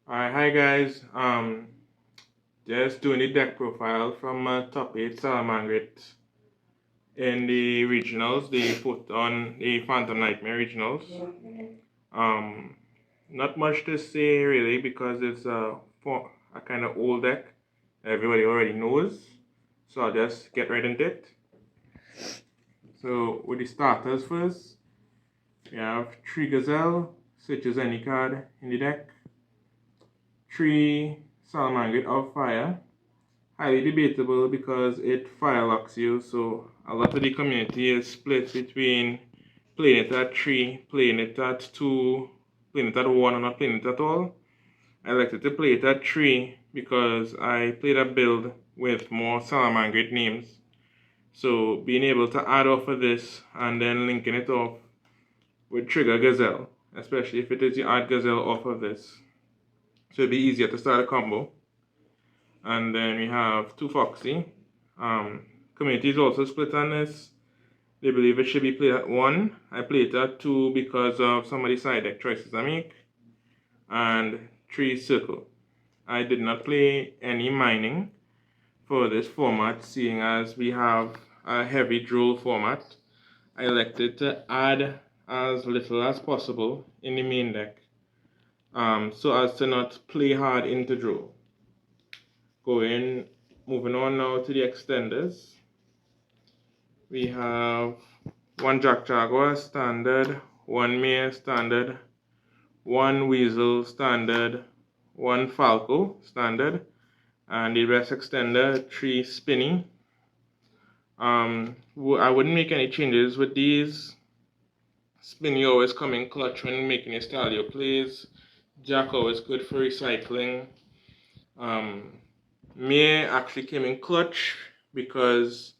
Alright, hi guys. Just doing the deck profile from top 8 Salamangreat in the regionals. They put on the Phantom Knightmare regionals. Um, Not much to say really because it's a kind of old deck that everybody already knows. So I'll just get right into it. So with the starters first, we have 3 Gazelle, switches any card in the deck. 3 Salamangreat of Fire. Highly debatable because it fire locks you, so a lot of the community is split between playing it at 3, playing it at 2, playing it at 1, or not playing it at all. I elected to play it at 3 because I played a build with more Salamangreat names. So being able to add off of this and then linking it off would trigger Gazelle, especially if it is you add Gazelle off of this. So it'd be easier to start a combo. And then we have 2 Foxy. Community is also split on this. They believe it should be played at 1. I played it at 2 because of some of the side deck choices I make. And 3 Circle. I did not play any mining for this format, seeing as we have a heavy droll format. I elected to add as little as possible in the main deck, so as to not play hard into droll. Moving on now to the extenders. We have 1 Jack Jaguar standard, 1 Mare standard, 1 Weasel standard, 1 Falco standard, and the rest extender 3 Spinny. I wouldn't make any changes with these. Spinny always come in clutch when making a Stalio plays. Jack always good for recycling. Mare actually came in clutch because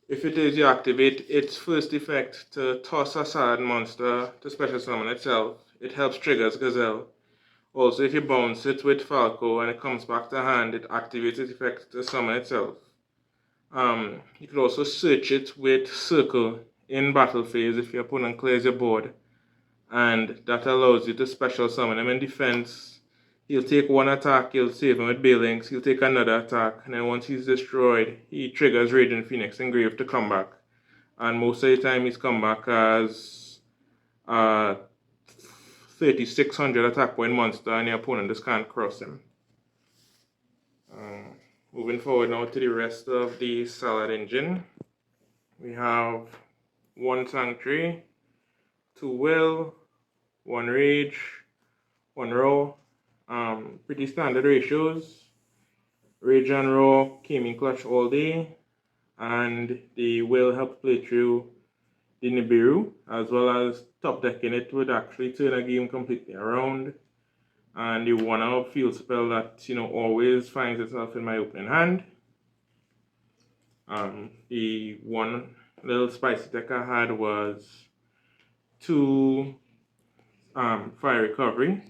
if it is you activate its first effect to toss a salad monster to special summon itself, it helps triggers Gazelle. Also, if you bounce it with Falco and it comes back to hand, it activates its effect to summon itself. You could also search it with Circle in battle phase if your opponent clears your board, and that allows you to special summon him in defense. He'll take 1 attack, he'll save him with Balinks, he'll take another attack, and then once he's destroyed, he triggers Raging Phoenix Engrave to come back. And most of the time he's come back as a 3600 attack point monster, and your opponent just can't cross him. Moving forward now to the rest of the Salad engine. We have 1 Sanctuary, 2 Will, 1 Rage, 1 Raw. Pretty standard ratios. Rage and Raw came in clutch all day, and the Will helped play through the Nibiru, as well as top decking it would actually turn a game completely around. And the 1-hour field spell that always finds itself in my opening hand. The one little spicy deck I had was 2 Fire Recovery.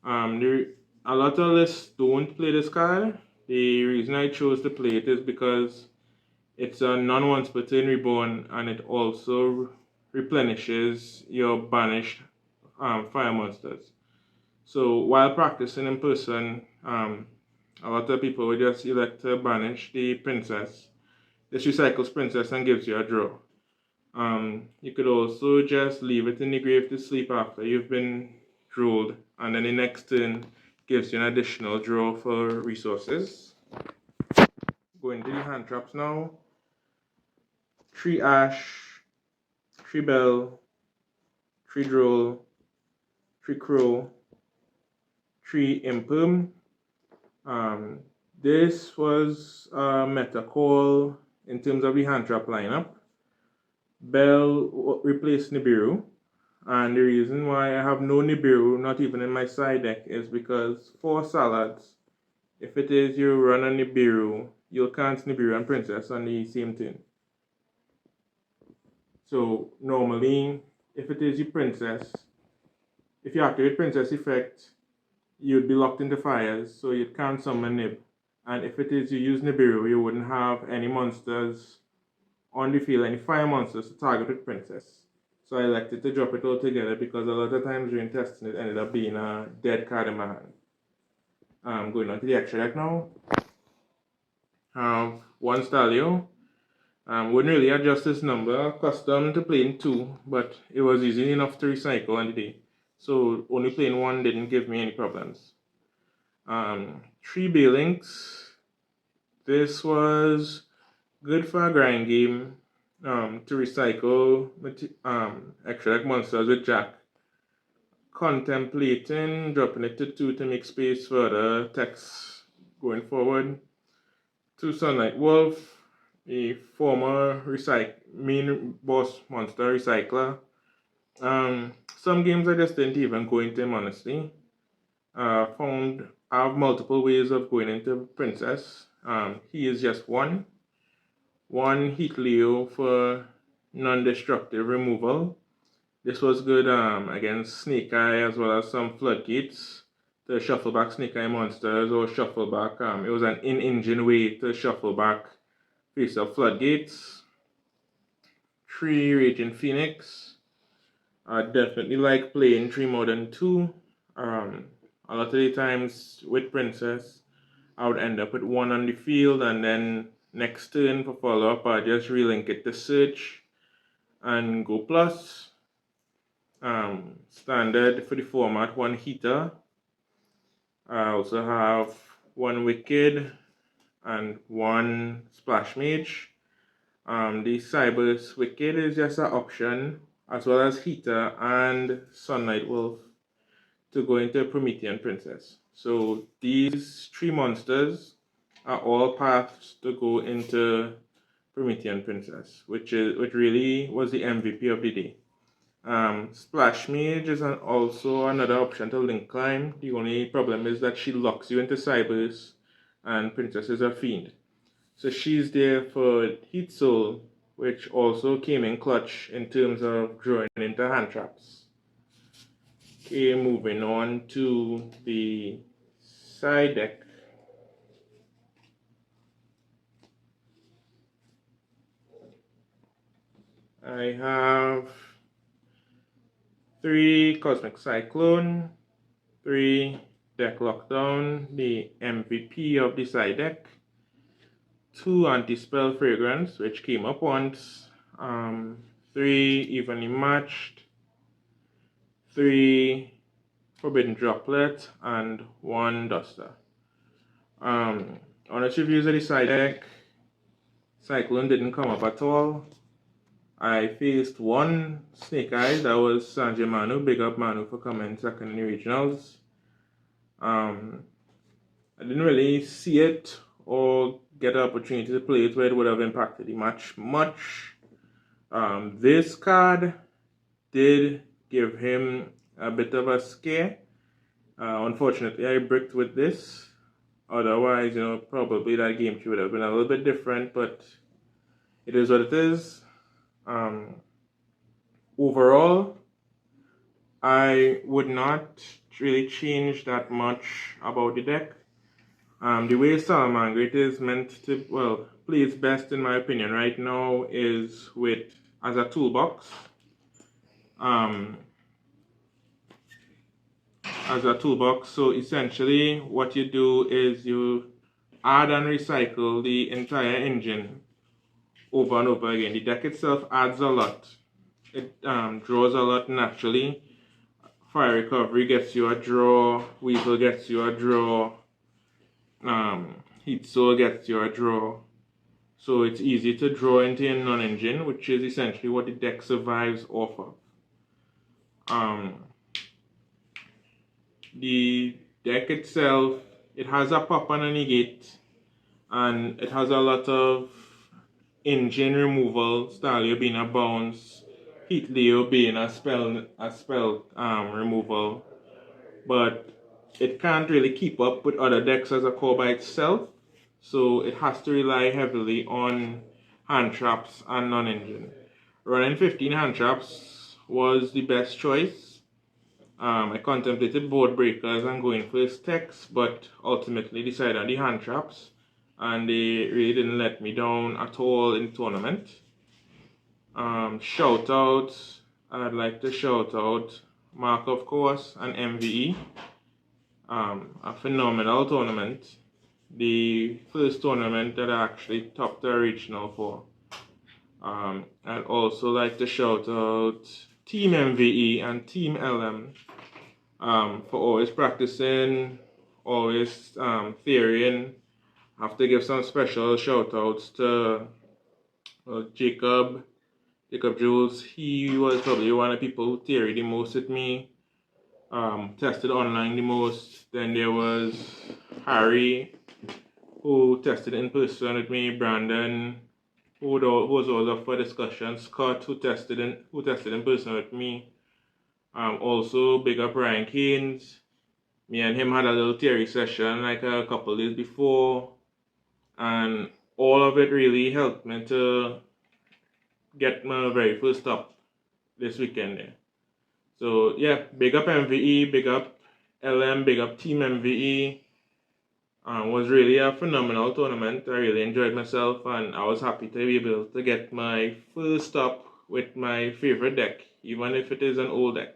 A lot of lists don't play this card. The reason I chose to play it is because it's a non-once per turn reborn, and it also replenishes your banished fire monsters. So while practicing in person, a lot of people would just elect to banish the princess. This recycles princess and gives you a draw. You could also just leave it in the grave to sleep after you've been drolled, and then the next turn gives you an additional draw for resources. Going to the hand traps now. 3 Ash, 3 Bell, 3 Droll, 3 Crow, 3 Imperm. This was a meta call in terms of the hand trap lineup. Bell replaced Nibiru, and the reason why I have no Nibiru, not even in my side deck, is because for salads, if it is you run a Nibiru, you'll cast Nibiru and Princess on the same turn. So normally, if it is your Princess, if you activate Princess effect, you'd be locked into fires, so you can't summon Nib. And if it is you use Nibiru, you wouldn't have any monsters on the field, any fire monsters to target with Princess. So I elected to drop it all together because a lot of times during testing it ended up being a dead card in my hand. Going on to the extra deck now. Have one Stalio. Wouldn't really adjust this number, accustomed to playing 2, but it was easy enough to recycle on the day. So only playing 1 didn't give me any problems. 3 Balinks. This was good for a grind game to recycle extra deck monsters with Jack. Contemplating dropping it to 2 to make space for the text going forward. 2 Sunlight Wolf, a former main boss monster recycler. Some games I just didn't even go into him, honestly. I have multiple ways of going into Princess. He is just one. 1 Heat Leo for non-destructive removal. This was good against Snake Eye as well as some Floodgates to shuffle back Snake Eye monsters or shuffle back. It was an in-engine way to shuffle back face of Floodgates. 3 Raging Phoenix. I definitely like playing 3 more than 2. A lot of the times with Princess, I would end up with 1 on the field, and then next turn for follow-up, I just relink it to search and go plus. Standard for the format, 1 Heater. I also have 1 Wicked and 1 Splash Mage. The Cyber's Wicked is just an option, as well as Heater and Sunlight Wolf to go into Promethean Princess. So these 3 monsters are all paths to go into Promethean Princess, which really was the MVP of the day. Splash Mage is also another option to link climb. The only problem is that she locks you into Cybers, and Princess is a fiend. So she's there for Heat Soul, which also came in clutch in terms of drawing into hand traps. Okay, moving on to the side deck. I have 3 Cosmic Cyclone, 3 Deck Lockdown, the MVP of the side deck, 2 Anti-Spell Fragrance, which came up once, 3 Evenly Matched, 3 Forbidden Droplet, and 1 Duster. Honest reviews of the side deck, Cyclone didn't come up at all. I faced 1 Snake Eyes, that was Sanjay Manu. Big up Manu for coming second in the regionals. I didn't really see it or get the opportunity to play it where it would have impacted the match much. This card did give him a bit of a scare. Unfortunately, I bricked with this. Otherwise, probably that game would have been a little bit different, but it is what it is. Overall, I would not really change that much about the deck. The way Salamangreat is meant to, play its best in my opinion right now is as a toolbox. So essentially what you do is you add and recycle the entire engine over and over again. The deck itself adds a lot. It draws a lot naturally. Fire Recovery gets you a draw. Weasel gets you a draw. Heat Soul gets you a draw. So it's easy to draw into a non-engine, which is essentially what the deck survives off of. The deck itself, it has a pop and a negate, and it has a lot of engine removal, Stalio being a bounce, Heat Leo being a spell removal, but it can't really keep up with other decks as a core by itself, so it has to rely heavily on hand traps and non-engine. Running 15 hand traps was the best choice. I contemplated board breakers and going for his text, but ultimately decided on the hand traps, and they really didn't let me down at all in the tournament. Shout out, I'd like to shout out Mark, of course, and MVE. a phenomenal tournament. The first tournament that I actually topped the regional for. I'd also like to shout out Team MVE and Team LM for always practicing, always theorying. I have to give some special shout outs to Jacob Jules. He was probably one of the people who theoried the most with me, tested online the most. Then there was Harry, who tested in person with me, Brandon, who was always up for discussion, Scott, who tested in person with me. Also, big up Ryan Keynes. Me and him had a little theory session like a couple days before, and all of it really helped me to get my very first stop this weekend there. So yeah, big up MVE, big up LM, big up Team MVE. Was really a phenomenal tournament. I really enjoyed myself, and I was happy to be able to get my first stop with my favorite deck, even if it is an old deck.